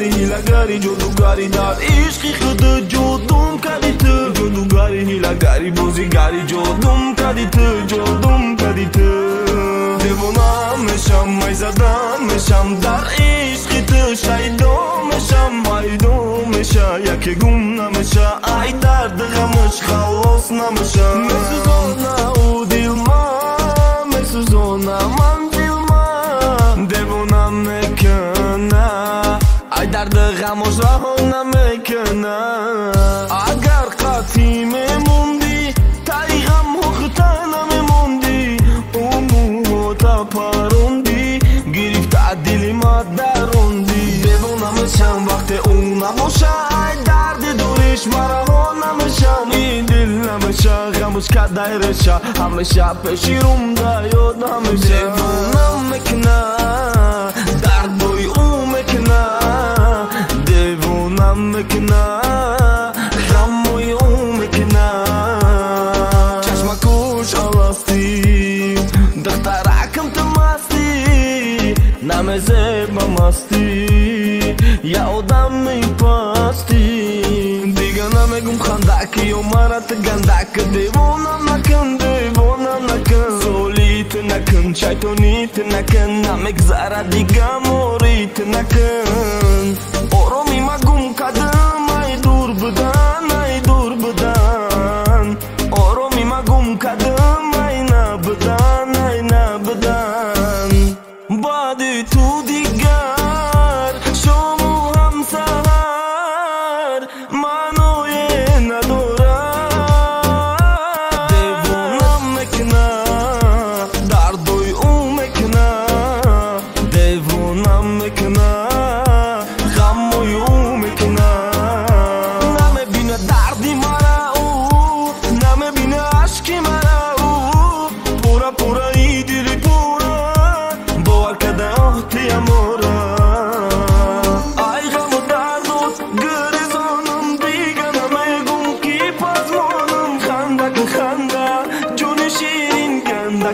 هیله‌گری جادوگری در عشقی خود جادوم کردی تو جادوگری هیله‌گری بازیگری جادوم کردی تو دیوانه میشم می زدن میشم در عشقی تو شیدا میشم میدو میشه یکی گم نمیشه ای درد غمش خلاص نمیشه میسوزانه او دل من میسوزانه من دل من دیوانه میکنه ای درد غمش رها نمیکنه اگر قطعی میموندی تای غم خطا نمیموندی اون موها تا پروندی گرفته دل ما دروندی دیوانه میشم وقتی اون نباشه ای درد دورش مرا نمیشم این دل نمیشه غمش کده رشه همیشه پیشی رومده یاد نمیشه دیوانه میکنه درد بوی او میکنه دیوانه میکنه غم بوی او میکنه چشم کش آلاستی دخترکم تو مستی نمیزه با مستی یا آدم میپاستی دیگه نمیگم خندکی و مرات گندک دیوانم نکن زولیت نکن شیطانیت نکن نمیگذره دیگه موریت نکن آرامی مگم کدم ای دور بدن آرامی مگم کدم ای نبدن بعد تو دیگر شما هم سهر منوی ندارم دیوانم میکنه دردوی او میکنه دیوانم میکنه غموی او میکنه نمیبینه دردی مرا او نمیبینه عشقی مرا او پورا ای دلی پورا باور کده آهتی امورا ای غم و دردوت گریزانم دیگه نمیگم کی پزمانم خنده جون شیرین گنده